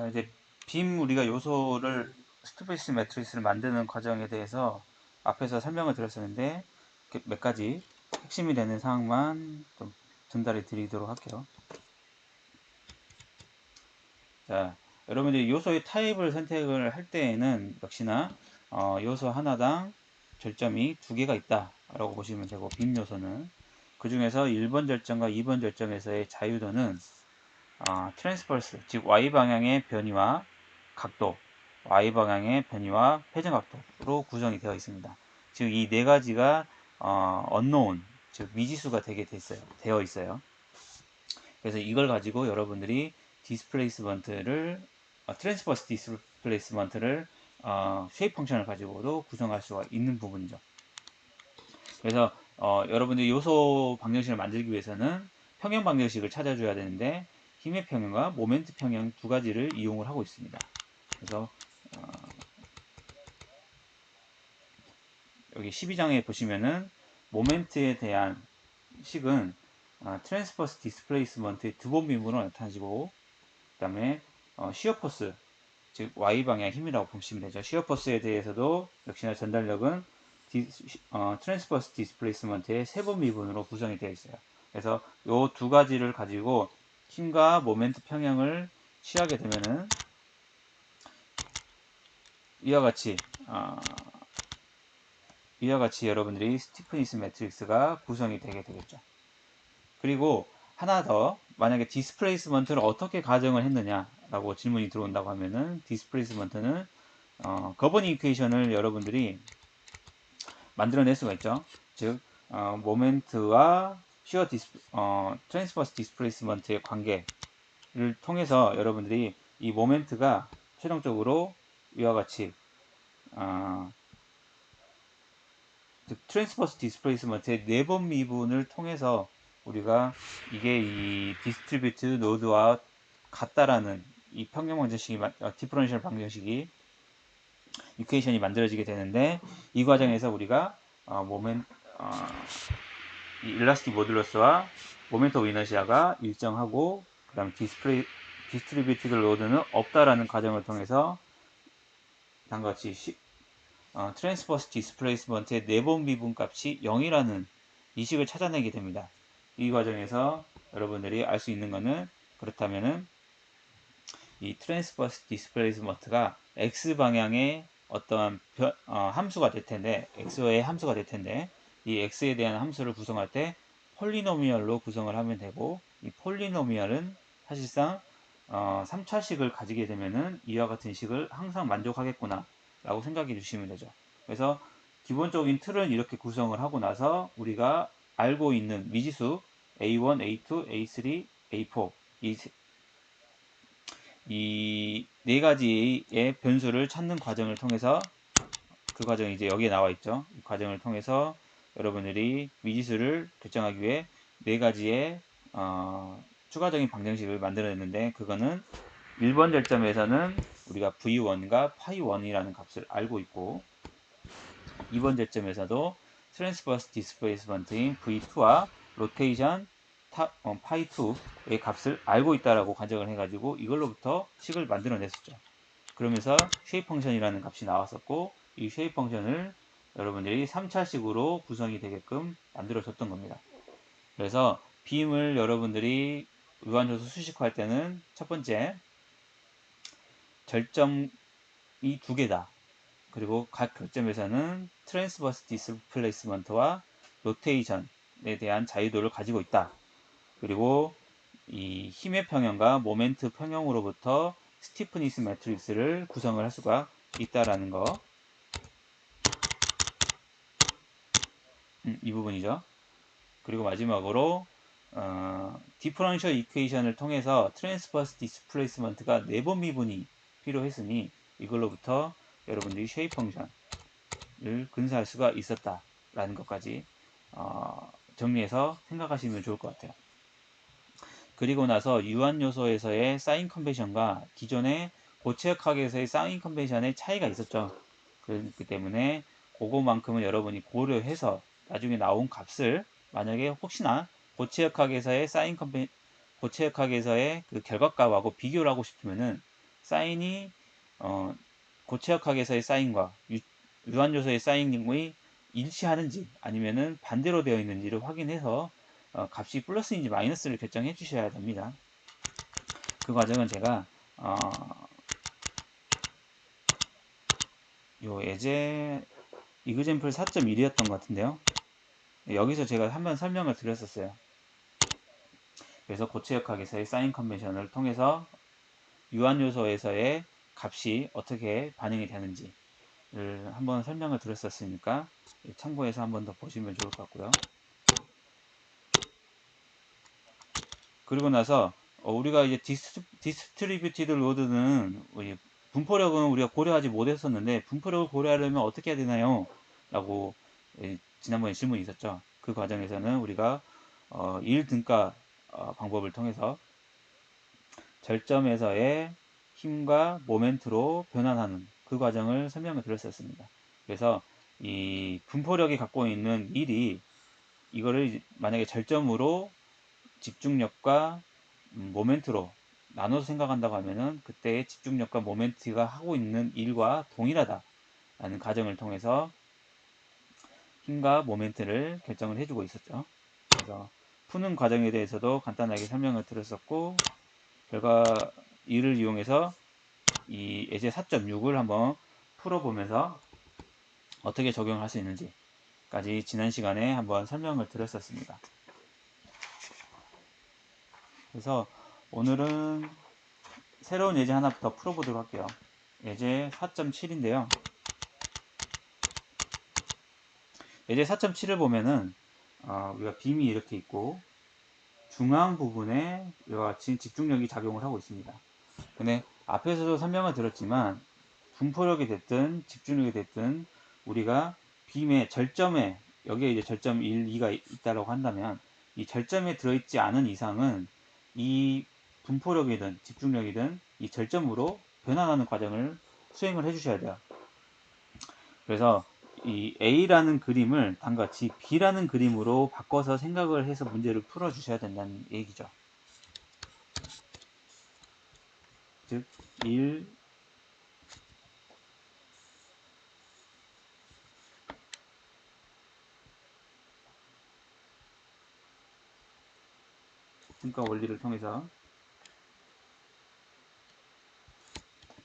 이제 빔 우리가 요소를 스투피스 매트리스를 만드는 과정에 대해서 앞에서 설명을 드렸었는데 몇 가지 핵심이 되는 사항만 좀 전달해 드리도록 할게요. 자, 여러분들이 요소의 타입을 선택을 할 때에는 역시나 요소 하나당 절점이 두 개가 있다 라고 보시면 되고, 빔 요소는 그 중에서 1번 절점과 2번 절점에서의 자유도는 트랜스퍼스, 즉 y 방향의 변이와 각도, y 방향의 변이와 회전각도로 구성이 되어 있습니다. 즉 이 네 가지가 unknown, 즉 미지수가 되어 있어요. 그래서 이걸 가지고 여러분들이 디스플레이스먼트를 트랜스퍼스 디스플레이스먼트를 쉐입 펑션을 가지고도 구성할 수가 있는 부분이죠. 그래서 여러분들이 요소 방정식을 만들기 위해서는 평형 방정식을 찾아줘야 되는데, 힘의 평형과 모멘트 평형 두 가지를 이용을 하고 있습니다. 그래서 여기 12장에 보시면은 모멘트에 대한 식은 트랜스퍼스 디스플레이스먼트의 두 번 미분으로 나타나지고, 그 다음에 시어 포스, 즉 Y방향 힘이라고 보시면 되죠. 시어 포스에 대해서도 역시나 전달력은 트랜스퍼스 디스플레이스먼트의 세 번 미분으로 구성이 되어 있어요. 그래서 이 두 가지를 가지고 힘과 모멘트 평형을 취하게 되면은 이와 같이 여러분들이 스티프니스 매트릭스가 구성이 되게 되겠죠. 그리고 하나 더, 만약에 디스플레이스먼트를 어떻게 가정을 했느냐라고 질문이 들어온다고 하면은, 디스플레이스먼트는 거버닝 이퀘이션을 여러분들이 만들어낼 수가 있죠. 즉 모멘트와 트랜스퍼스 디스플레이스먼트의 관계를 통해서 여러분들이 이 모멘트가 최종적으로 이와 같이 즉 트랜스퍼스 디스플레이스먼트의 네 번 미분을 통해서 우리가 이게 이 디스트리뷰트 노드와 같다라는 이 평형 방정식이 디퍼런셜 방정식이 이퀘이션이 만들어지게 되는데, 이 과정에서 우리가 모멘 이 일라스틱 모듈러스와 모멘트 오브 이너시아가 일정하고, 그 다음 디스트리뷰티드 로드는 없다라는 과정을 통해서 다음과 같이 트랜스퍼스 디스플레이스먼트의 네번 미분 값이 0이라는 이식을 찾아내게 됩니다. 이 과정에서 여러분들이 알 수 있는 것은, 그렇다면은 이 트랜스퍼스 디스플레이스먼트가 x 방향의 어떠한 함수가 될 텐데, x의 함수가 될 텐데, 이 x에 대한 함수를 구성할 때 폴리노미얼로 구성을 하면 되고, 이 폴리노미얼은 사실상 3차식을 가지게 되면은 이와 같은 식을 항상 만족하겠구나 라고 생각해 주시면 되죠. 그래서 기본적인 틀은 이렇게 구성을 하고 나서 우리가 알고 있는 미지수 A1, A2, A3, A4 이 네 가지의 변수를 찾는 과정을 통해서, 그 과정이 이제 여기에 나와 있죠. 이 과정을 통해서 여러분들이 미지수를 결정하기 위해 네 가지의 추가적인 방정식을 만들어냈는데, 그거는 1번 절점에서는 우리가 v1과 pi1이라는 값을 알고 있고, 2번 절점에서도 트랜스버스 디스플레이스먼트인 v2와 로테이션 pi2의 값을 알고 있다라고 가정을 해가지고 이걸로부터 식을 만들어냈었죠. 그러면서 쉐입 펑션이라는 값이 나왔었고, 이 쉐입 펑션을 여러분들이 3차식으로 구성이 되게끔 만들어줬던 겁니다. 그래서 빔을 여러분들이 의완요소 수식화할 때는 첫 번째, 절점이 두 개다. 그리고 각 교점에서는 트랜스버스 디스플레이스먼트와 로테이션에 대한 자유도를 가지고 있다. 그리고 이 힘의 평형과 모멘트 평형으로부터 스티프니스 매트릭스를 구성을 할 수가 있다라는 거, 이 부분이죠. 그리고 마지막으로 디퍼런셜 이퀘이션을 통해서 트랜스버스 디스플레이스먼트가 네 번 미분이 필요했으니 이걸로부터 여러분들이 쉐입 펑션을 근사할 수가 있었다라는 것까지 정리해서 생각하시면 좋을 것 같아요. 그리고 나서 유한 요소에서의 사인 컨벤션과 기존의 고체역학에서의 사인 컨벤션의 차이가 있었죠. 그렇기 때문에 그거만큼은 여러분이 고려해서 나중에 나온 값을, 만약에 혹시나 고체역학에서의 그 결과값하고 비교를 하고 싶으면은 사인이 고체역학에서의 사인과 유한요소의 사인이 일치하는지 아니면은 반대로 되어 있는지를 확인해서 값이 플러스인지 마이너스를 결정해 주셔야 됩니다. 그 과정은 제가 요 예제 이그젠플 4.1이었던 것 같은데요. 여기서 제가 한번 설명을 드렸었어요. 그래서 고체역학에서의 사인 컨벤션을 통해서 유한요소에서의 값이 어떻게 반영이 되는지를 한번 설명을 드렸었으니까 참고해서 한번 더 보시면 좋을 것 같고요. 그리고 나서 우리가 이제 디스트리뷰티드 로드는 분포력은 우리가 고려하지 못했었는데 분포력을 고려하려면 어떻게 해야 되나요? 라고 지난번에 질문이 있었죠. 그 과정에서는 우리가 1등가 방법을 통해서 절점에서의 힘과 모멘트로 변환하는 그 과정을 설명을 드렸었습니다. 그래서 이 분포력이 갖고 있는 일이 이거를 만약에 절점으로 집중력과 모멘트로 나눠서 생각한다고 하면은 그때의 집중력과 모멘트가 하고 있는 일과 동일하다라는 가정을 통해서 힘과 모멘트를 결정을 해주고 있었죠. 그래서 푸는 과정에 대해서도 간단하게 설명을 드렸었고 결과 이를 이용해서 이 예제 4.6을 한번 풀어보면서 어떻게 적용할 수 있는지까지 지난 시간에 한번 설명을 드렸었습니다. 그래서 오늘은 새로운 예제 하나 더 풀어보도록 할게요. 예제 4.7인데요. 예제 4.7을 보면은 우리가 빔이 이렇게 있고 중앙 부분에 이와 같이 집중력이 작용을 하고 있습니다. 근데 앞에서도 설명을 드렸지만 분포력이 됐든 집중력이 됐든 우리가 빔의 절점에 여기에 이제 절점 1, 2가 있다라고 한다면 이 절점에 들어있지 않은 이상은 이 분포력이든 집중력이든 이 절점으로 변환하는 과정을 수행을 해 주셔야 돼요. 그래서 이 A라는 그림을 다음같이 B라는 그림으로 바꿔서 생각을 해서 문제를 풀어 주셔야 된다는 얘기죠. 즉 1, 등가 원리를 통해서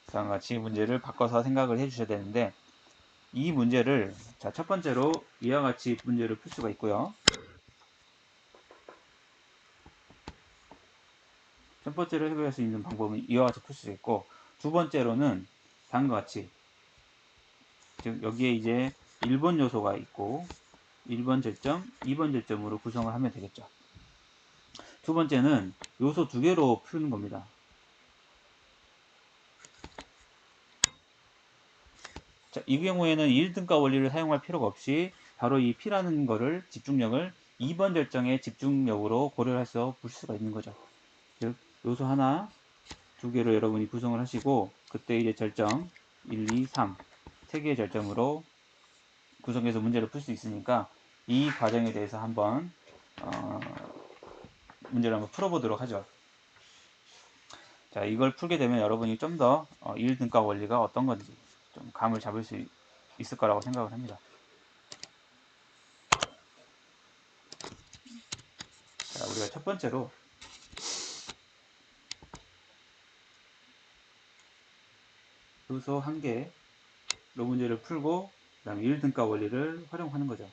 다음같이 문제를 바꿔서 생각을 해 주셔야 되는데 이 문제를 자, 첫 번째로 이와 같이 문제를 풀 수가 있고요. 첫 번째로 해결할 수 있는 방법은 이와 같이 풀 수 있고 두 번째로는 다음과 같이 즉 여기에 이제 1번 요소가 있고 1번 절점, 2번 절점으로 구성을 하면 되겠죠. 두 번째는 요소 두 개로 푸는 겁니다. 자, 이 경우에는 1등가 원리를 사용할 필요가 없이 바로 이 P라는 거를 집중력을 2번 절정의 집중력으로 고려해서 볼 수가 있는 거죠. 즉 요소 하나, 두 개로 여러분이 구성을 하시고 그때 이제 절정 1, 2, 3 세 개의 절정으로 구성해서 문제를 풀 수 있으니까 이 과정에 대해서 한번 문제를 한번 풀어보도록 하죠. 자, 이걸 풀게 되면 여러분이 좀 더 1등가 원리가 어떤 건지 좀 감을 잡을 수 있을 거라고 생각을 합니다. 자, 우리가 첫 번째로 요소 한 개로 문제를 풀고 그 다음에 1등가 원리를 활용하는 거죠.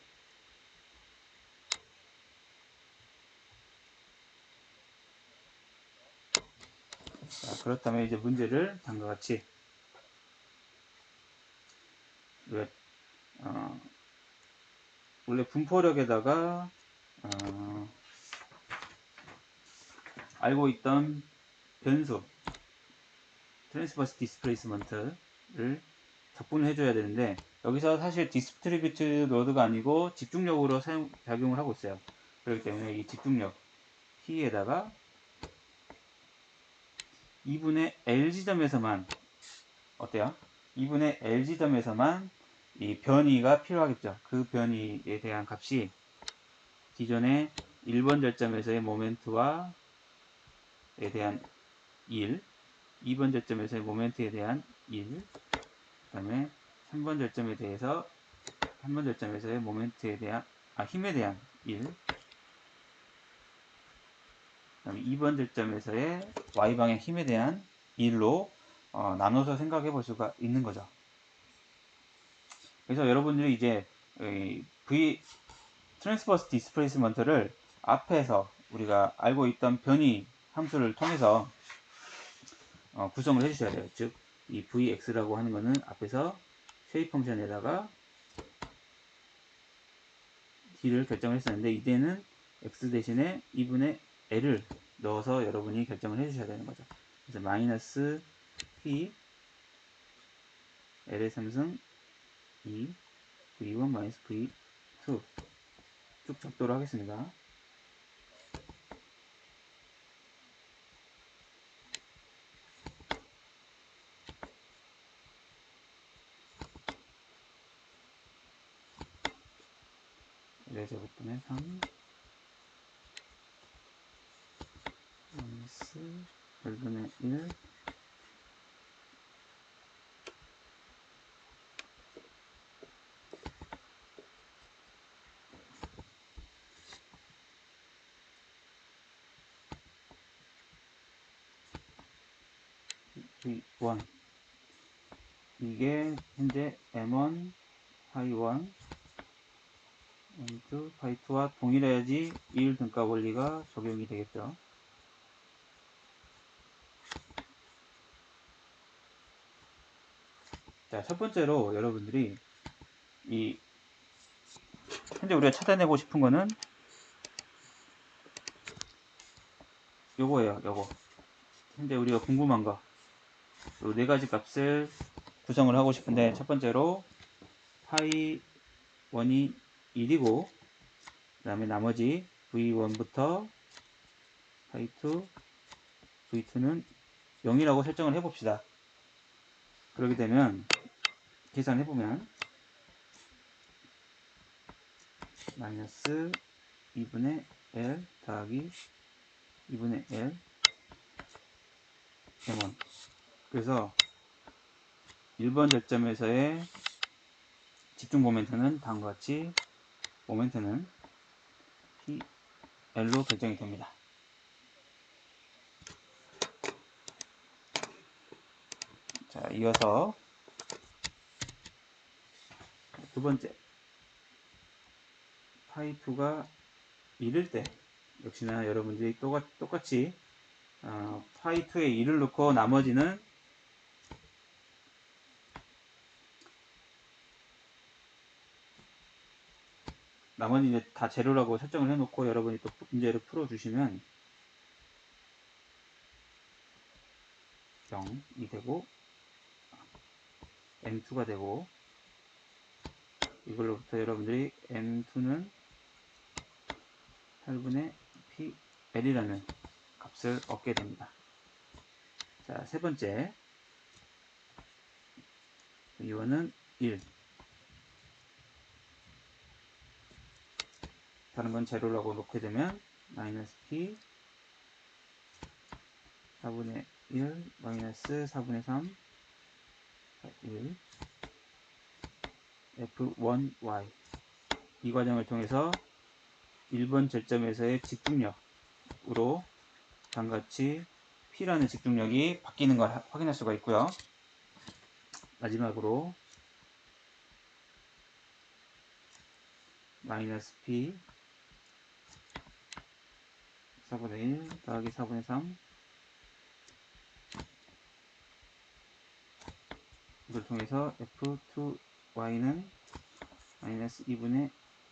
자, 그렇다면 이제 문제를 다음과 같이 원래 분포력에다가 알고 있던 변수 트랜스버스 디스플레이스먼트를 적분을 해줘야 되는데 여기서 사실 디스트리뷰트 로드가 아니고 집중력으로 작용을 하고 있어요. 그렇기 때문에 이 집중력 T에다가 2분의 L 지점에서만 어때요? 2분의 L 지점에서만 이 변이가 필요하겠죠. 그 변이에 대한 값이 기존의 1번 절점에서의 모멘트와에 대한 1 2번 절점에서의 모멘트에 대한 1, 그 다음에 3번 절점에 대해서 3번 절점에서의 모멘트에 대한 힘에 대한 1, 그 다음에 2번 절점에서의 y방의 힘에 대한 1로 나눠서 생각해 볼 수가 있는 거죠. 그래서 여러분들이 이제 V 트랜스버스 디스플레이스먼트를 앞에서 우리가 알고 있던 변이 함수를 통해서 구성을 해주셔야 돼요. 즉, 이 Vx라고 하는 거는 앞에서 쉐입 펑션에다가 d를 결정을 했었는데, 이때는 x 대신에 2분의 l을 넣어서 여러분이 결정을 해주셔야 되는 거죠. 그래서 마이너스 p l의 3승 2 v1 마이너스 v2 쭉 적도록 하겠습니다. 제곱분의 3 마이너스 1분의 1 V1 이게 현재 M1 파이1 M2 파이2와 동일해야지 1 등값 원리가 적용이 되겠죠. 자, 첫 번째로 여러분들이 현재 우리가 찾아내고 싶은 거는 요거예요. 요거. 현재 우리가 궁금한 거. 요 네 가지 값을 구성을 하고 싶은데, 첫 번째로 파이 1이 1이고, 그 다음에 나머지 v1부터 파이 2, v2는 0이라고 설정을 해봅시다. 그렇게 되면 계산해보면 마이너스 2분의 L 더하기 2분의 L M1. 그래서 1번 절점에서의 집중 모멘트는 다음과 같이 모멘트는 PL로 결정이 됩니다. 자, 이어서 두 번째, 파이2가 1일 때 역시나 여러분들이 똑같이 파이2에 1을 넣고 나머지는 이제 다 제로라고 설정을 해놓고 여러분이 또 문제를 풀어주시면 0이 되고 M2가 되고, 이걸로부터 여러분들이 M2는 8분의 PL이라는 값을 얻게 됩니다. 자, 세 번째, 이거는 1. 다른 건 제로라고 놓게 되면 마이너스 P 4분의 1 마이너스 4분의 3 1 F1Y. 이 과정을 통해서 1번 절점에서의 집중력으로 다음같이 P라는 집중력이 바뀌는 걸 확인할 수가 있고요. 마지막으로 마이너스 P 4분의 1 더하기 4분의 3 이걸 통해서 F2Y는 마이너스 2분의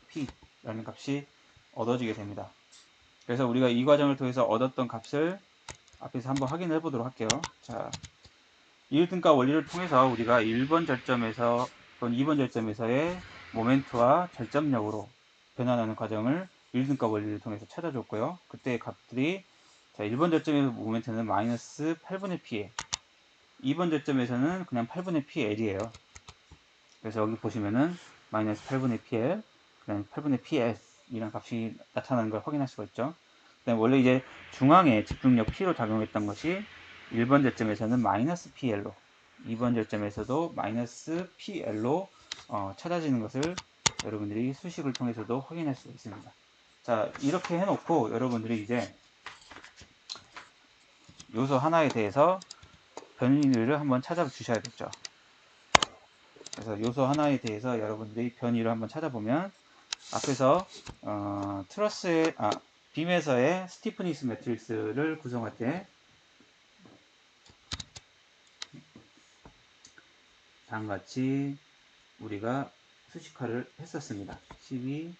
P라는 값이 얻어지게 됩니다. 그래서 우리가 이 과정을 통해서 얻었던 값을 앞에서 한번 확인해 보도록 할게요. 자, 1등값 원리를 통해서 우리가 1번 절점에서 또는 2번 절점에서의 모멘트와 절점력으로 변환하는 과정을 1등값 원리를 통해서 찾아줬고요. 그때의 값들이, 자, 1번 절점에서 모멘트는 마이너스 8분의 P에, 2번 절점에서는 그냥 8분의 PL이에요. 그래서 여기 보시면은 마이너스 8분의 PL, 그다음 8분의 PS 이란 값이 나타나는 걸 확인할 수가 있죠. 그다음 원래 이제 중앙에 집중력 P로 작용했던 것이 1번 절점에서는 마이너스 PL로, 2번 절점에서도 마이너스 PL로 찾아지는 것을 여러분들이 수식을 통해서도 확인할 수 있습니다. 자, 이렇게 해놓고 여러분들이 이제 요소 하나에 대해서 변이를 한번 찾아주셔야겠죠. 그래서 요소 하나에 대해서 여러분들이 변이를 한번 찾아보면 앞에서 빔에서의 스티프니스 매트릭스를 구성할 때 다음같이 우리가 수식화를 했었습니다. 12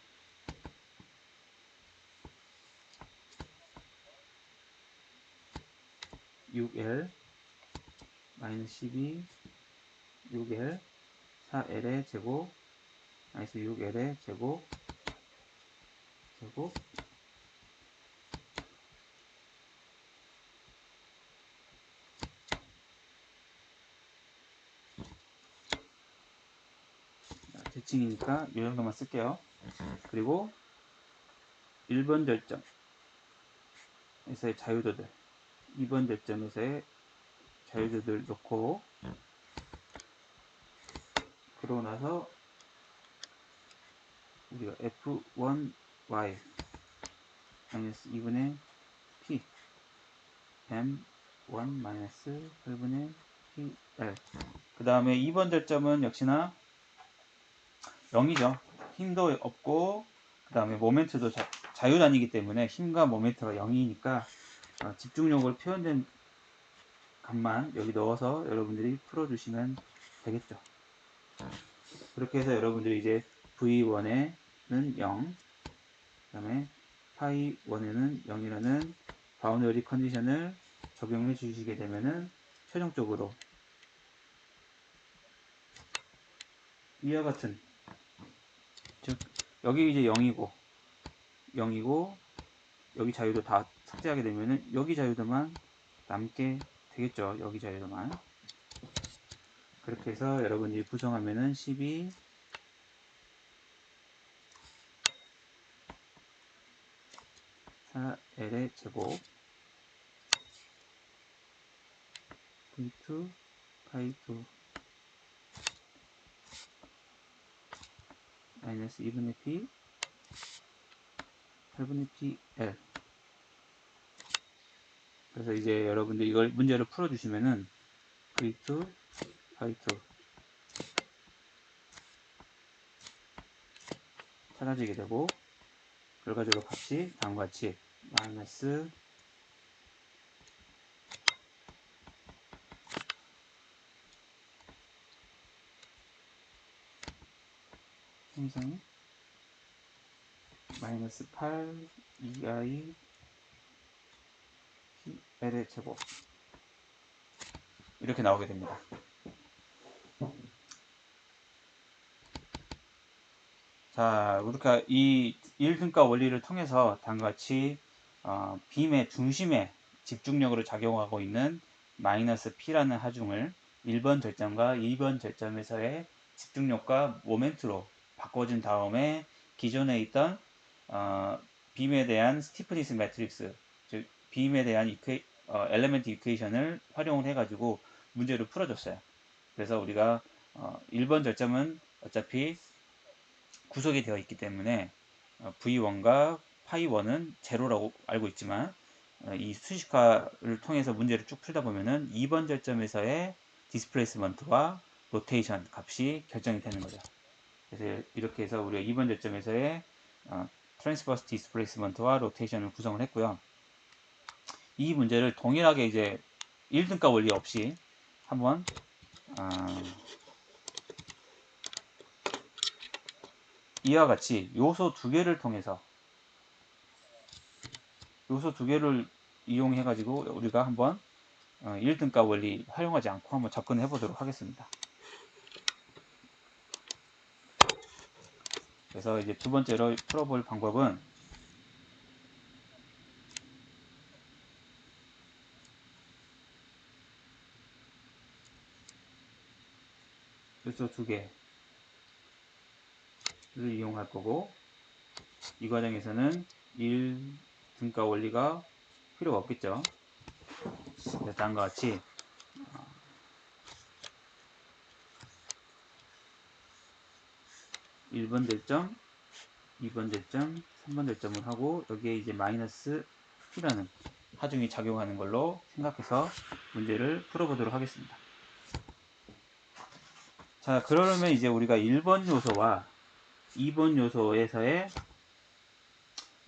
6L 마이너스 12 6L 4L의 제곱 마이너스 6L의 제곱 대칭이니까 이 정도만 쓸게요. 그리고 1번 절점에서의 자유도들 2번 절점에서의 자유도들 놓고 그러고 나서 우리가 F1Y 마이너스 2분의 P M1 마이너스 8분의 PL 그 다음에 2번 절점은 역시나 0이죠. 힘도 없고 그 다음에 모멘트도 자유단위이기 때문에 힘과 모멘트가 0이니까 집중력을 표현된 값만 여기 넣어서 여러분들이 풀어주시면 되겠죠. 그렇게 해서 여러분들이 이제 V1에는 0, 그 다음에 파이 1에는 0이라는 바운더리 컨디션을 적용해 주시게 되면은 최종적으로 이와 같은, 즉 여기 이제 0이고 여기 자유도 다 삭제하게 되면은 여기 자유도만 남게 되겠죠. 여기 자유도만. 그렇게 해서 여러분이 구성하면은 12 4L의 제곱 V2 파이2 마이너스 2분의 P 8분의 PL. 그래서 이제 여러분들 이걸 문제를 풀어주시면은 V2 파이2 찾아지게 되고 결과적으로 값이 다음과 같이 마이너스 항상 마이너스 8 2i L의 제곱 이렇게 나오게 됩니다. 자, 우리가 이 1등가 원리를 통해서 다음과 같이 빔의 중심에 집중력으로 작용하고 있는 마이너스 P라는 하중을 1번 절점과 2번 절점에서의 집중력과 모멘트로 바꿔준 다음에 기존에 있던 빔에 대한 스티프니스 매트릭스, 즉 빔에 대한 엘리멘트 이퀘이션을 활용을 해가지고 문제를 풀어줬어요. 그래서 우리가 1번 절점은 어차피 구속이 되어 있기 때문에 V1과 파이1은 제로라고 알고 있지만 이 수식화를 통해서 문제를 쭉 풀다 보면은 2번 절점에서의 디스플레이스먼트와 로테이션 값이 결정이 되는 거죠. 그래서 이렇게 해서 우리가 2번 절점에서의 트랜스버스 디스플레이스먼트와 로테이션을 구성을 했고요. 이 문제를 동일하게 이제 1등가 원리 없이 한번 이와 같이 요소 두 개를 이용해 가지고 우리가 한번 1등가 원리 활용하지 않고 한번 접근해 보도록 하겠습니다. 그래서 이제 두 번째로 풀어볼 방법은 요소 두 개를 이용할 거고 이 과정에서는 1등가 원리가 필요가 없겠죠. 다음과 같이 1번 델점, 2번 델점, 3번 델점을 하고 여기에 이제 마이너스 P라는 하중이 작용하는 걸로 생각해서 문제를 풀어보도록 하겠습니다. 자, 그러면 이제 우리가 1번 요소와 2번 요소에서의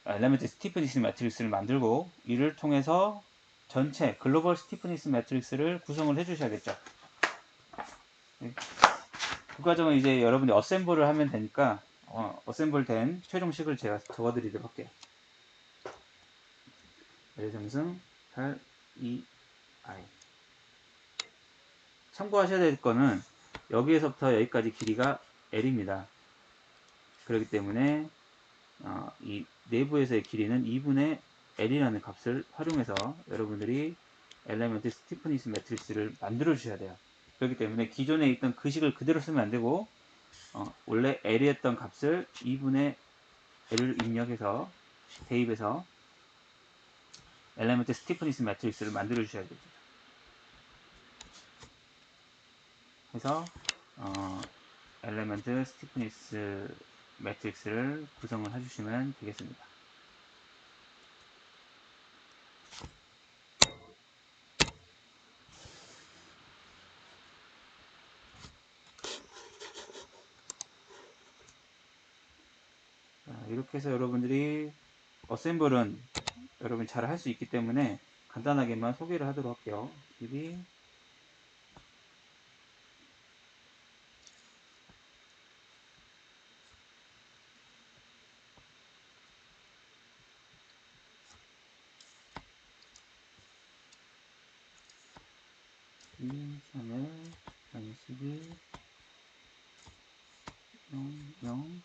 엘리먼트 스티프니스 매트릭스를 만들고 이를 통해서 전체 글로벌 스티프니스 매트릭스를 구성을 해 주셔야겠죠. 그 과정은 이제 여러분이 어셈블을 하면 되니까 어셈블 된 최종식을 제가 적어 드리도록 할게요. L점승 8, 2, I. 참고하셔야 될 거는 여기에서부터 여기까지 길이가 L입니다. 그렇기 때문에 이 내부에서의 길이는 2분의 L이라는 값을 활용해서 여러분들이 엘리먼트 스티프니스 매트릭스를 만들어 주셔야 돼요. 그렇기 때문에 기존에 있던 그 식을 그대로 쓰면 안 되고 원래 L이었던 값을 2분의 L을 입력해서 대입해서 엘리먼트 스티프니스 매트릭스를 만들어 주셔야 되죠. 그래서 엘리먼트 스티프니스 매트릭스를 구성을 해주시면 되겠습니다. 이렇게 해서 여러분들이 어셈블은 여러분이 잘 할 수 있기 때문에 간단하게만 소개를 하도록 할게요. 길이 이 3을 12 0 0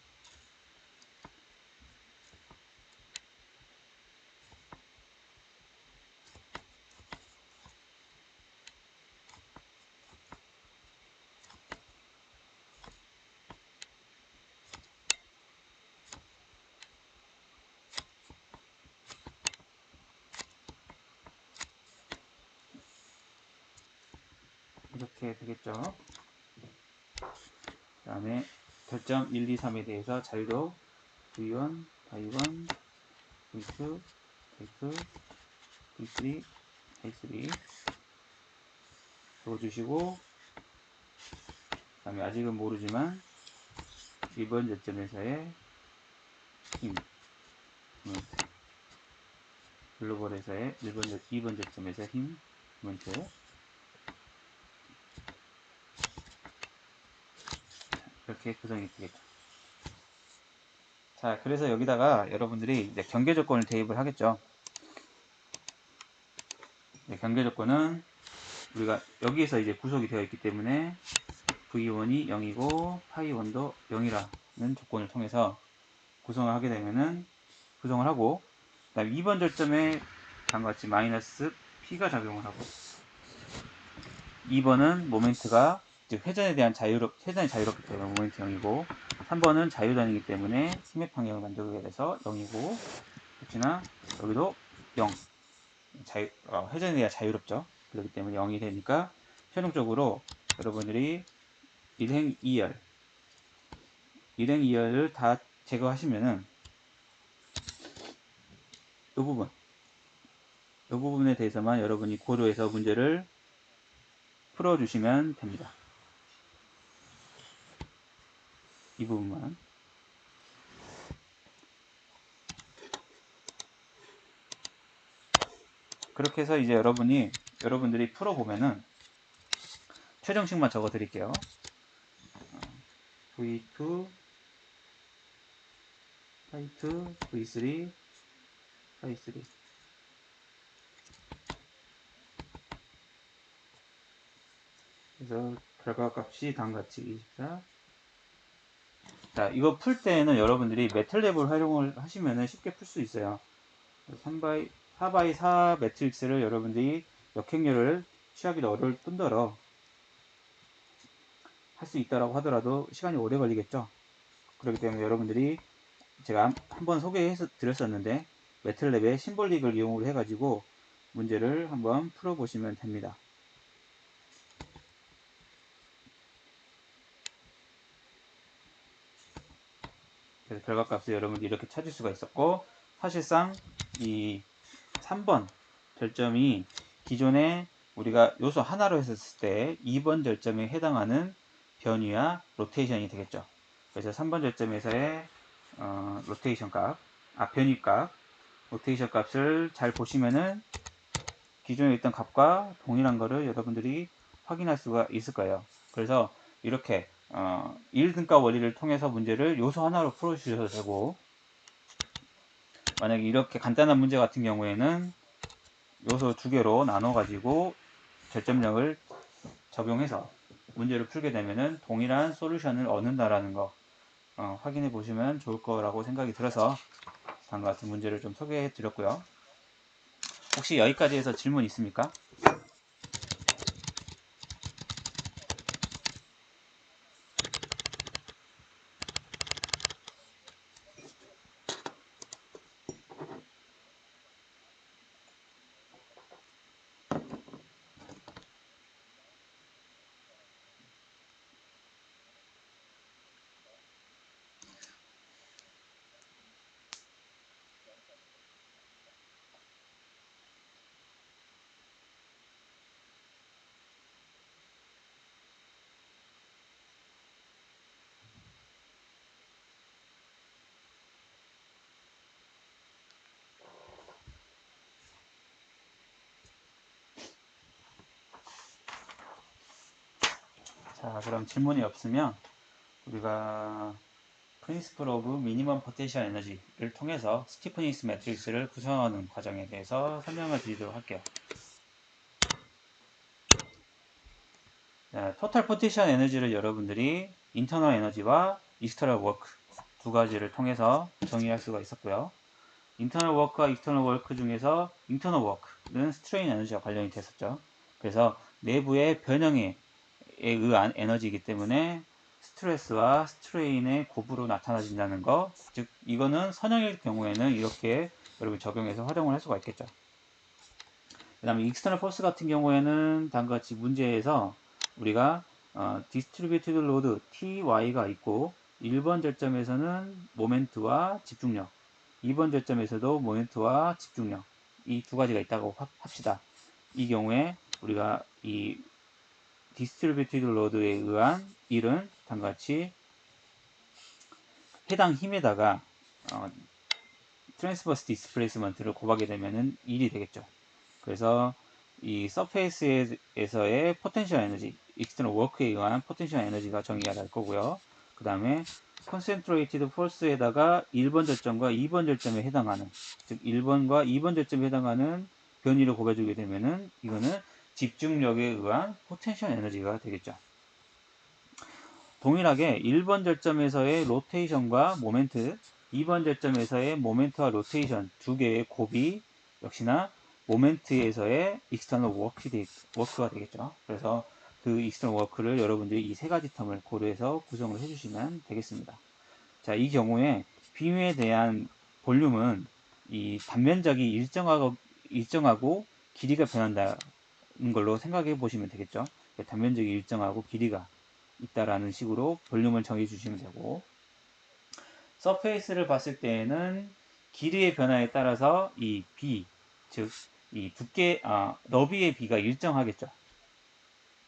이렇게 되겠죠. 그 다음에 결점 1, 2, 3에 대해서 자유도 V1, Y1, V2, V2, V3, V3 적어주시고 그 다음에 아직은 모르지만 1번 저점에서의 힘 모멘트, 글로벌에서의 2번 저점에서의 힘 모멘트 이렇게 구성이 되겠죠. 자, 그래서 여기다가 여러분들이 이제 경계 조건을 대입을 하겠죠. 경계 조건은 우리가 여기에서 이제 구속이 되어 있기 때문에 V1이 0이고 파이1도 0이라는 조건을 통해서 구성을 하게 되면은 구성을 하고 그다음에 2번 절점에 다음과 같이 마이너스 P가 작용을 하고 2번은 모멘트가 즉 회전이 자유롭기 때문에 모멘트 0이고 3번은 자유단이기 때문에 힘의 방향을 만들게 돼서 0이고 혹시나 여기도 0 회전에 대한 자유롭죠. 그렇기 때문에 0이 되니까 최종적으로 여러분들이 1행 2열 1행 2열을 다 제거하시면은 이 부분에 대해서만 여러분이 고려해서 문제를 풀어주시면 됩니다. 이 부분만. 그렇게 해서 이제 여러분들이 풀어보면은 최종식만 적어 드릴게요. V2, 파이2, V3, 파이3. 그래서 결과값이 다음같이 24. 자, 이거 풀 때는 여러분들이 매틀랩을 활용을 하시면 쉽게 풀 수 있어요. 4x4 매트릭스를 여러분들이 역행렬을 취하기도 어려울 뿐더러 할 수 있다라고 하더라도 시간이 오래 걸리겠죠. 그렇기 때문에 여러분들이 제가 한번 소개해 드렸었는데 매틀랩의 심볼릭을 이용을 해가지고 문제를 한번 풀어보시면 됩니다. 그래서 결과값을 여러분들이 이렇게 찾을 수가 있었고, 사실상 이 3번 절점이 기존에 우리가 요소 하나로 했었을 때 2번 절점에 해당하는 변위와 로테이션이 되겠죠. 그래서 3번 절점에서의 로테이션 값, 변위 값, 로테이션 값을 잘 보시면은 기존에 있던 값과 동일한 거를 여러분들이 확인할 수가 있을 거예요. 그래서 이렇게 1등가 원리를 통해서 문제를 요소 하나로 풀어주셔도 되고, 만약에 이렇게 간단한 문제 같은 경우에는 요소 두 개로 나눠 가지고 절점력을 적용해서 문제를 풀게 되면은 동일한 솔루션을 얻는다라는 거 확인해 보시면 좋을 거라고 생각이 들어서 다음과 같은 문제를 좀 소개해 드렸고요. 혹시 여기까지 해서 질문 있습니까? 자, 그럼 질문이 없으면 우리가 Principle of Minimum Potential Energy를 통해서 스티프니스 매트릭스를 구성하는 과정에 대해서 설명을 드리도록 할게요. 자, 토탈 포텐셜 에너지를 여러분들이 인터널 에너지와 익스터널 워크 두 가지를 통해서 정의할 수가 있었고요. 인터널 워크와 익스터널 워크 중에서 인터널 워크는 스트레인 에너지와 관련이 됐었죠. 그래서 내부의 변형에 의한 에너지이기 때문에 스트레스와 스트레인의 곱으로 나타나진다는 거, 즉 이거는 선형일 경우에는 이렇게 여러분 적용해서 활용을 할 수가 있겠죠. 그 다음에 익스터널 포스 같은 경우에는 다음과 같이 문제에서 우리가 디스트리뷰티드 로드 TY가 있고 1번 절점에서는 모멘트와 집중력, 2번 절점에서도 모멘트와 집중력 이 두 가지가 있다고 합시다. 이 경우에 우리가 이 디스트리뷰티드 로드에 의한 일은 다음과 같이 해당 힘에다가 트랜스버스 디스플레이스먼트를 곱하게 되면은 1이 되겠죠. 그래서 이 서페이스에서의 포텐셜 에너지, 익스터널 워크에 의한 포텐셜 에너지가 정의가 될 거고요. 그 다음에 컨센트레이티드 폴스에다가 1번 절점과 2번 절점에 해당하는, 즉 1번과 2번 절점에 해당하는 변위를 곱해주게 되면은 이거는 집중력에 의한 포텐셜 에너지가 되겠죠. 동일하게 1번 절점에서의 로테이션과 모멘트, 2번 절점에서의 모멘트와 로테이션 두 개의 곱이 역시나 모멘트에서의 익스터널 워크가 되겠죠. 그래서 그 익스터널 워크를 여러분들이 이 세 가지 텀을 고려해서 구성을 해주시면 되겠습니다. 자, 이 경우에 빔에 대한 볼륨은 이 단면적이 일정하고 길이가 변한다는 걸로 생각해 보시면 되겠죠. 단면적이 일정하고 길이가 있다라는 식으로 볼륨을 정해 주시면 되고, 서페이스를 봤을 때에는 길이의 변화에 따라서 이 B, 즉 이 너비의 B가 일정하겠죠.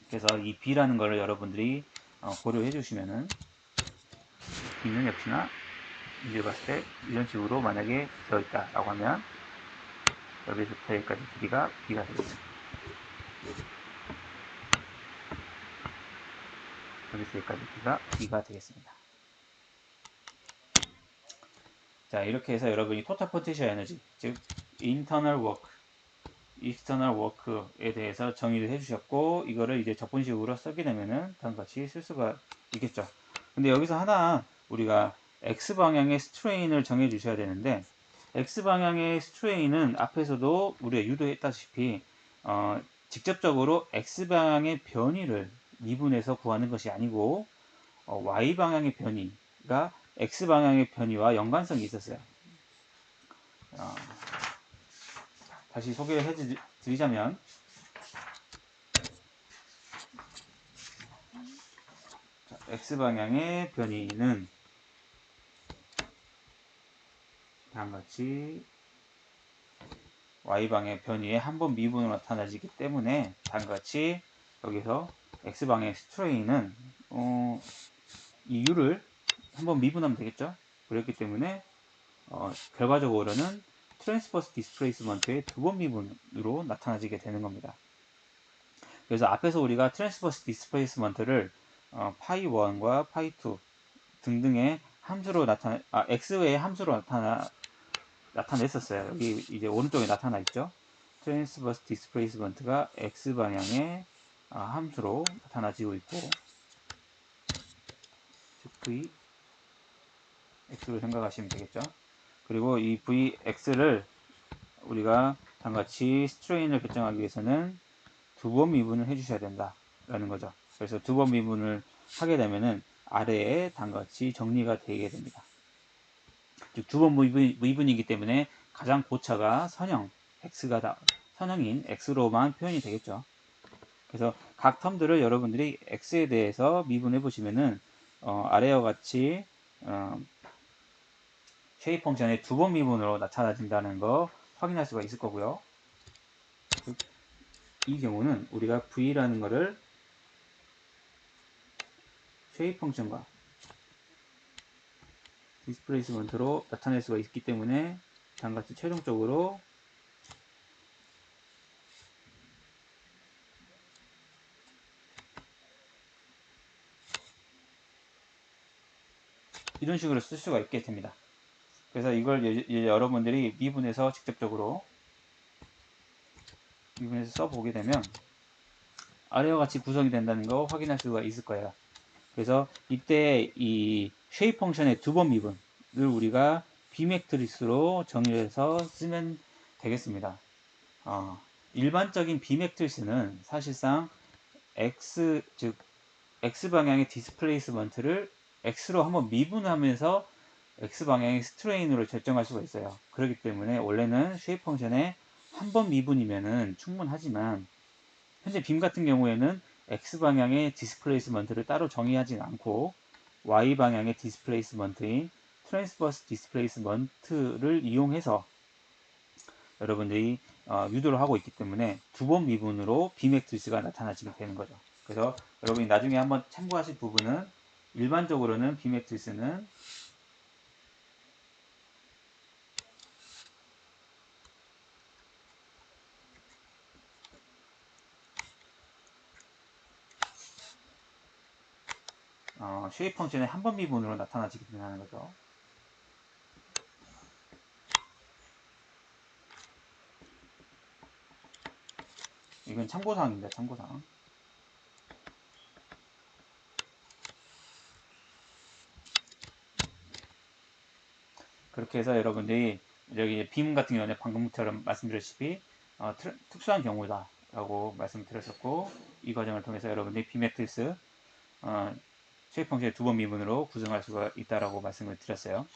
그래서 이 B라는 거를 여러분들이 고려해 주시면은 B는 역시나 이제 봤을 때 이런 식으로 만약에 되어 있다라고 하면 여기서부터 여기까지 길이가 B가 되겠죠. 여기서 여기까지 B가 되겠습니다. 자, 이렇게 해서 여러분이 토탈 포텐셜 에너지, 즉 인터널 워크, 익스터널 워크에 대해서 정의를 해주셨고, 이거를 이제 적분식으로 쓰게 되면은 다음과 같이 쓸 수가 있겠죠. 근데 여기서 하나 우리가 x 방향의 스트레인을 정해 주셔야 되는데, x 방향의 스트레인은 앞에서도 우리가 유도했다시피 직접적으로 x 방향의 변위를 미분해서 구하는 것이 아니고 y 방향의 변위가 x 방향의 변위와 연관성이 있었어요. 다시 소개를 말씀드리자면 x방향의 변이는 다음같이 y방향의 변이에 한 번 미분으로 나타나지기 때문에 다음같이 여기서 x방향의 스트레인은 이 u를 한 번 미분하면 되겠죠. 그렇기 때문에 결과적으로는 트랜스버스 디스플레이스먼트의 두 번 미분으로 나타나지게 되는 겁니다. 그래서 앞에서 우리가 트랜스버스 디스플레이스먼트를 파이1과 파이2 등등의 함수로 x의 함수로 나타냈었어요. 여기 이제 오른쪽에 나타나 있죠. 트랜스버스 디스플레이스먼트가 x 방향의 함수로 나타나지고 있고, 즉 v x로 생각하시면 되겠죠. 그리고 이 vx를 우리가 다음같이 스트레인을 결정하기 위해서는 두 번 미분을 해주셔야 된다라는 거죠. 그래서 두 번 미분을 하게 되면은 아래에 다음같이 정리가 되게 됩니다. 즉 두 번 미분이기 때문에 가장 고차가 선형 선형인 x로만 표현이 되겠죠. 그래서 각 텀들을 여러분들이 x에 대해서 미분해 보시면은 아래와 같이 쉐입 펑션의 두 번 미분으로 나타나진다는 거 확인할 수가 있을 거고요. 이 경우는 우리가 v라는 거를 쉐입 펑션과 디스플레이스먼트로 나타낼 수가 있기 때문에 다음같이 최종적으로 이런 식으로 쓸 수가 있게 됩니다. 그래서 이걸 여러분들이 미분해서 직접적으로 미분해서 써보게 되면 아래와 같이 구성이 된다는 거 확인할 수가 있을 거예요. 그래서 이때 이 쉐입 펑션의 두 번 미분을 우리가 B 매트리스로 정의해서 쓰면 되겠습니다. 일반적인 B 매트리스는 사실상 즉 x 방향의 디스플레이스먼트를 x로 한번 미분하면서 x 방향의 스트레인으로 결정할 수가 있어요. 그렇기 때문에 원래는 쉐입 펑션의 한 번 미분이면은 충분하지만 현재 빔 같은 경우에는 x 방향의 디스플레이스먼트를 따로 정의하진 않고 y 방향의 디스플레이스먼트인 트랜스버스 디스플레이스먼트를 이용해서 여러분들이 유도를 하고 있기 때문에 두 번 미분으로 B 매트리스가 나타나지게 되는 거죠. 그래서 여러분이 나중에 한번 참고하실 부분은 일반적으로는 B 매트리스는 쉐입 펑션의 한 번 미분으로 나타나지게 된다는 거죠. 이건 참고사항입니다. 참고사항. 그렇게 해서 여러분들이 여기 빔 같은 경우는 방금처럼 말씀드렸다시피 특수한 경우다 라고 말씀드렸었고, 이 과정을 통해서 여러분들이 B 매트리스 쉐입 펑션의 두 번 미분으로 구성할 수가 있다라고 말씀을 드렸어요.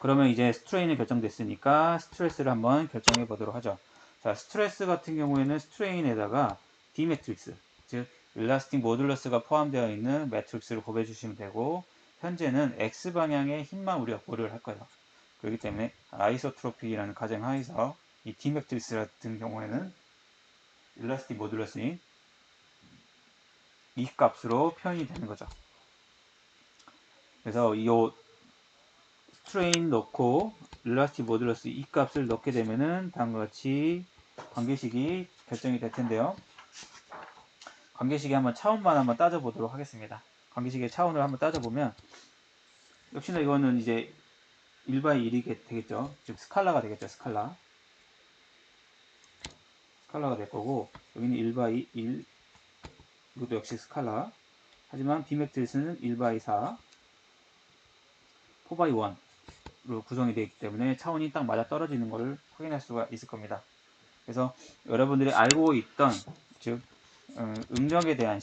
그러면 이제 스트레인이 결정됐으니까 스트레스를 한번 결정해 보도록 하죠. 자, 스트레스 같은 경우에는 스트레인에다가 D 매트릭스, 즉 일라스틱 모듈러스가 포함되어 있는 매트릭스를 곱해 주시면 되고, 현재는 X 방향의 힘만 우리가 고려를 할 거예요. 그렇기 때문에 아이소트로피라는 가정 하에서 이 D 매트릭스 같은 경우에는 일라스틱 모듈러스인 이 값으로 표현이 되는 거죠. 그래서 이 스트레인 넣고 일라스틱 모듈러스 이 값을 넣게 되면은 다음과 같이 관계식이 결정이 될 텐데요. 관계식의 한번 차원만 한번 따져보도록 하겠습니다. 관계식의 차원을 한번 따져보면 역시나 이거는 이제 1/1이 되겠죠. 즉 스칼라가 되겠죠. 스칼라가 될 거고, 여기는 1/2 1, 이것도 역시 스칼라. 하지만 비맥트리스는 1/4 4/1로 구성이 되어 있기 때문에 차원이 딱 맞아 떨어지는 것을 확인할 수가 있을 겁니다. 그래서 여러분들이 알고 있던, 즉 응력에 대한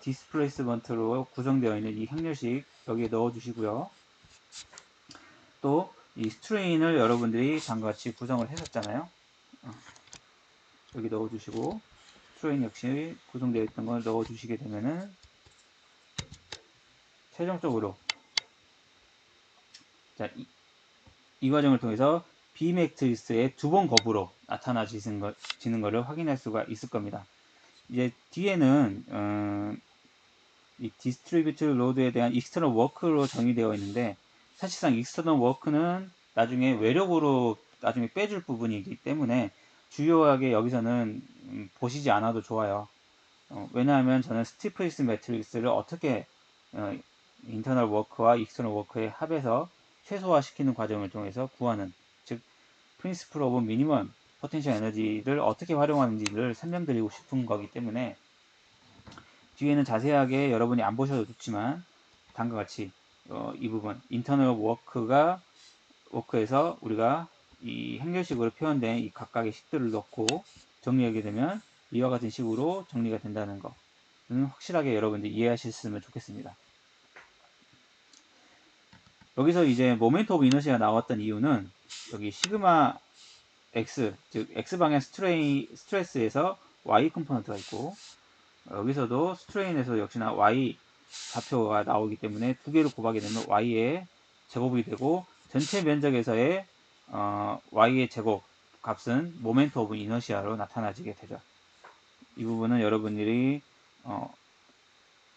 디스플레이스먼트로 구성되어 있는 이 행렬식 여기에 넣어 주시고요. 또 이 스트레인을 여러분들이 방금 같이 구성을 했었잖아요. 여기 넣어주시고 스트레인 역시 구성되어 있던 걸 넣어주시게 되면은 최종적으로 자, 이 과정을 통해서 B 매트리스의 두 번 곱으로 나타나지는 것을 확인할 수가 있을 겁니다. 이제 뒤에는 이 디스트리뷰트 로드에 대한 익스터널 워크로 정의되어 있는데 사실상 익스터널 워크는 나중에 외력으로 나중에 빼줄 부분이기 때문에 주요하게 여기서는 보시지 않아도 좋아요. 왜냐하면 저는 스티프니스 매트릭스를 어떻게 인터널 워크와 익스터널 워크의 합에서 최소화시키는 과정을 통해서 구하는, 즉 프린시플 오브 미니멈 포텐셜 에너지를 어떻게 활용하는지를 설명드리고 싶은 거기 때문에 뒤에는 자세하게 여러분이 안 보셔도 좋지만 다음과 같이 이 부분 인터널 워크에서 우리가 이 행렬식으로 표현된 이 각각의 식들을 넣고 정리하게 되면 이와 같은 식으로 정리가 된다는 거는 확실하게 여러분들이 이해하셨으면 좋겠습니다. 여기서 이제 모멘트 오브 이너시가 나왔던 이유는 여기 시그마 X, 즉 X방향 스트레스에서 Y 컴포넌트가 있고 여기서도 스트레인에서 역시나 Y 좌표가 나오기 때문에 두 개를 곱하게 되면 Y의 제곱이 되고 전체 면적에서의 Y의 제곱 값은 모멘트 오브 이너시아로 나타나지게 되죠. 이 부분은 여러분들이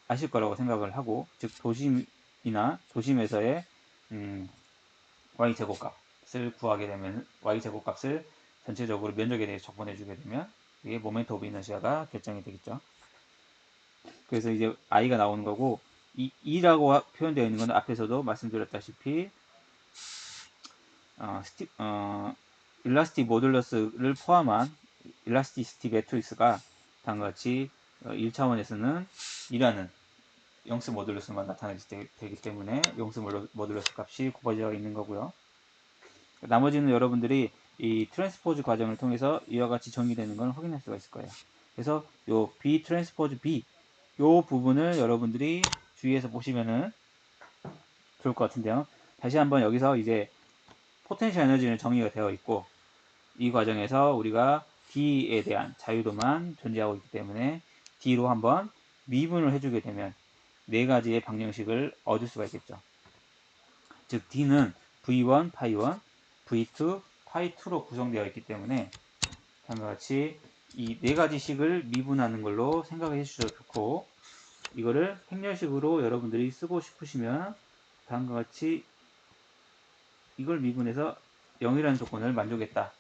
아실 거라고 생각을 하고, 즉 도심이나 도심에서의 Y 제곱값을 구하게 되면 Y 제곱값을 전체적으로 면적에 대해 적분해 주게 되면 이게 모멘트 오브 이너시아가 결정이 되겠죠. 그래서 이제 i가 나오는 거고, 이 2라고 표현되어 있는 건 앞에서도 말씀드렸다시피 일라스틱 모듈러스를 포함한 일라스티시티 매트릭스가 다음과 같이 1차원에서는 2라는 영스 모듈러스만 나타나게 되기 때문에 영스 모듈러스 값이 곱해져 있는 거고요. 나머지는 여러분들이 이 트랜스포즈 과정을 통해서 이와 같이 정의되는 걸 확인할 수가 있을 거예요. 그래서 요 B 트랜스포즈 B 요 부분을 여러분들이 주의해서 보시면은 좋을 것 같은데요. 다시 한번 여기서 이제 포텐셜 에너지는 정의가 되어 있고 이 과정에서 우리가 D에 대한 자유도만 존재하고 있기 때문에 D로 한번 미분을 해주게 되면 네 가지의 방정식을 얻을 수가 있겠죠. 즉 D는 V1, 파이1, V2, 파이2로 구성되어 있기 때문에 다음과 같이 이 네 가지 식을 미분하는 걸로 생각해 주셔도 좋고, 이거를 행렬식으로 여러분들이 쓰고 싶으시면 다음과 같이 이걸 미분해서 0이라는 조건을 만족했다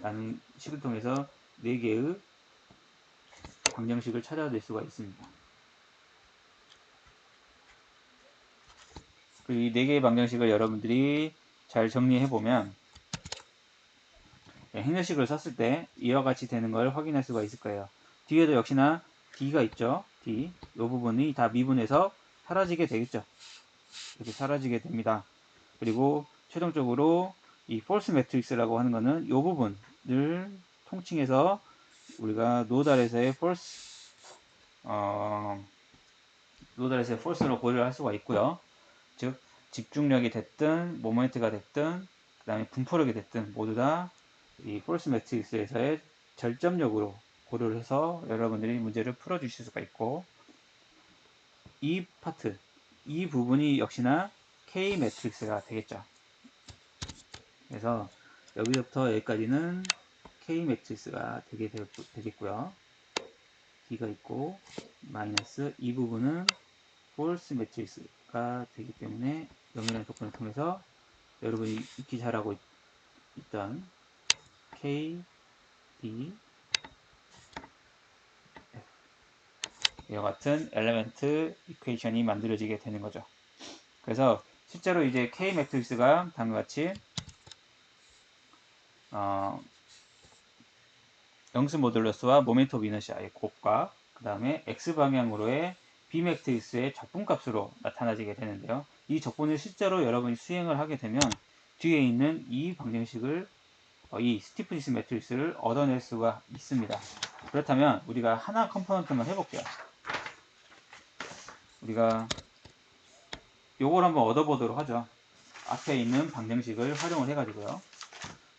라는 식을 통해서 4개의 방정식을 찾아낼 수가 있습니다. 이 4개의 방정식을 여러분들이 잘 정리해 보면 행렬식을 썼을 때 이와 같이 되는 걸 확인할 수가 있을 거예요. 뒤에도 역시나 D가 있죠. D. 이 부분이 다 미분해서 사라지게 되겠죠. 이렇게 사라지게 됩니다. 그리고 최종적으로 이 false matrix라고 하는 거는 이 부분을 통칭해서 우리가 노달에서의 false로 고려를 할 수가 있고요. 즉 집중력이 됐든 모멘트가 됐든 그 다음에 분포력이 됐든 모두 다 이 false matrix에서의 절점력으로 고려를 해서 여러분들이 문제를 풀어 주실 수가 있고, 이 파트 이 부분이 역시나 K 매트릭스가 되겠죠. 그래서 여기서부터 여기까지는 K 매트릭스가 되겠고요. D가 있고 마이너스 이 부분은 false 매트릭스가 되기 때문에 0이라는 조건을 통해서 여러분이 익히 잘하고 있던 K, D, F 이와 같은 엘리멘트 이퀘이션이 만들어지게 되는 거죠. 그래서 실제로 이제 K 매트릭스가 다음과 같이 영스 모듈러스와 모멘트 오브 이너시아의 곱과 그 다음에 X 방향으로의 B 매트릭스의 적분값으로 나타나지게 되는데요. 이 적분을 실제로 여러분이 수행을 하게 되면 뒤에 있는 이 방정식을 이 스티프니스 매트릭스를 얻어낼 수가 있습니다. 그렇다면 우리가 하나 컴포넌트만 해볼게요. 우리가 요걸 한번 얻어보도록 하죠. 앞에 있는 방정식을 활용을 해가지고요.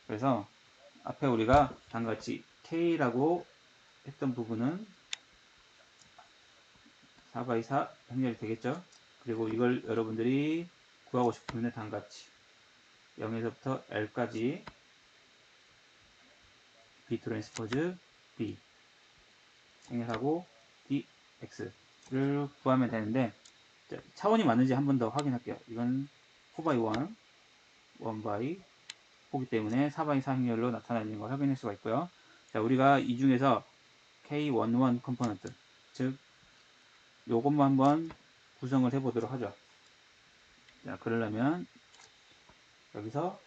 그래서 앞에 우리가 다음같이 K라고 했던 부분은 4x4 행렬이 되겠죠. 그리고 이걸 여러분들이 구하고 싶으면 다음같이 0에서부터 L까지 B 트랜스포즈 B 행렬하고 dx를 구하면 되는데, 차원이 맞는지 한 번 더 확인할게요. 이건 4x1, 1by 4기 때문에 4x4 행렬로 나타나는 걸 확인할 수가 있고요. 자, 우리가 이 중에서 K11 컴포넌트, 즉 요것만 한번 구성을 해 보도록 하죠. 자, 그러려면 여기서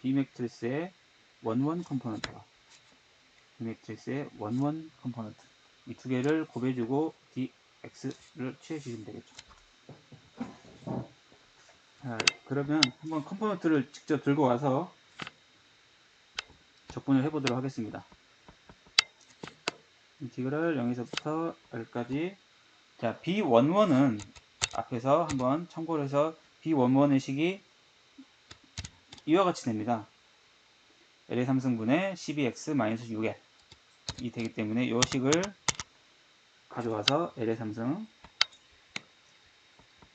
B 매트리스의 11 컴포넌트와 B 매트리스의 11 컴포넌트, 이 두 개를 곱해주고 dx를 취해주시면 되겠죠. 자, 그러면 한번 컴포넌트를 직접 들고 와서 적분을 해보도록 하겠습니다. 인티그럴 0에서부터 L까지. 자, B11은 앞에서 한번 참고를 해서 B11의 식이 이와 같이 됩니다. L의 3승분의 12x-6L 이 되기 때문에 이 식을 가져와서 L의 3승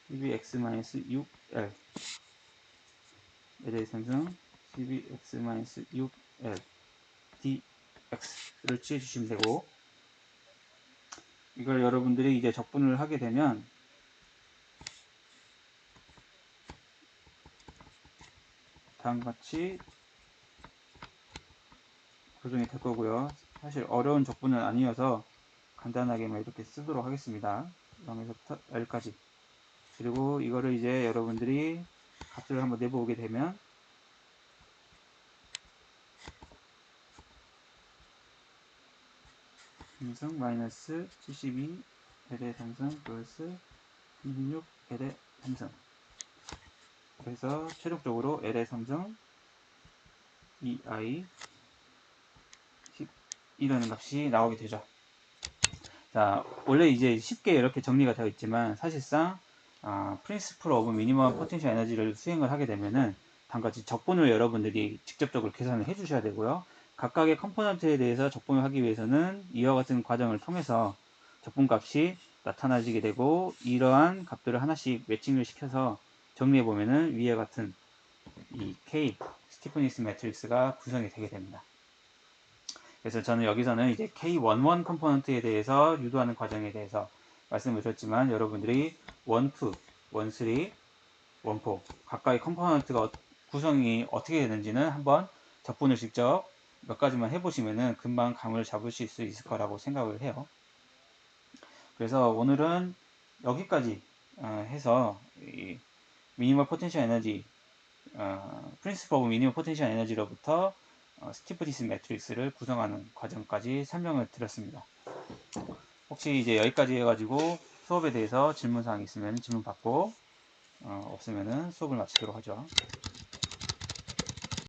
12x-6L L의 3승 12x-6L dx를 취해주시면 되고, 이걸 여러분들이 이제 적분을 하게 되면 다음같이 구성이 될 거고요. 사실 어려운 적분은 아니어서 간단하게만 이렇게 쓰도록 하겠습니다. 0에서부터 L까지. 그리고 이거를 이제 여러분들이 값을 한번 내보게 되면 삼성 마이너스 72 L의 삼성 플러스 26 L의 삼성, 그래서 최종적으로 L의 삼성 2i 10이라는 값이 나오게 되죠. 자, 원래 이제 쉽게 이렇게 정리가 되어 있지만 사실상 프린시플 오브 미니멈 포텐셜 에너지를 수행을 하게 되면은 다음같이 적분을 여러분들이 직접적으로 계산을 해 주셔야 되고요. 각각의 컴포넌트에 대해서 적분을 하기 위해서는 이와 같은 과정을 통해서 적분값이 나타나지게 되고, 이러한 값들을 하나씩 매칭을 시켜서 정리해 보면은 위와 같은 이 K 스티프니스 매트릭스가 구성이 되게 됩니다. 그래서 저는 여기서는 이제 K11 컴포넌트에 대해서 유도하는 과정에 대해서 말씀을 드렸지만, 여러분들이 1, 2, 1, 3, 1, 4 각각의 컴포넌트가 구성이 어떻게 되는지는 한번 적분을 직접 몇 가지만 해보시면은 금방 감을 잡으실 수 있을 거라고 생각을 해요. 그래서 오늘은 여기까지 해서 이 미니멀 포텐셜 에너지, 프린시플 오브 미니멀 포텐셜 에너지로부터 스티프니스 매트릭스를 구성하는 과정까지 설명을 드렸습니다. 혹시 이제 여기까지 해가지고 수업에 대해서 질문사항 있으면 질문 받고, 없으면은 수업을 마치도록 하죠.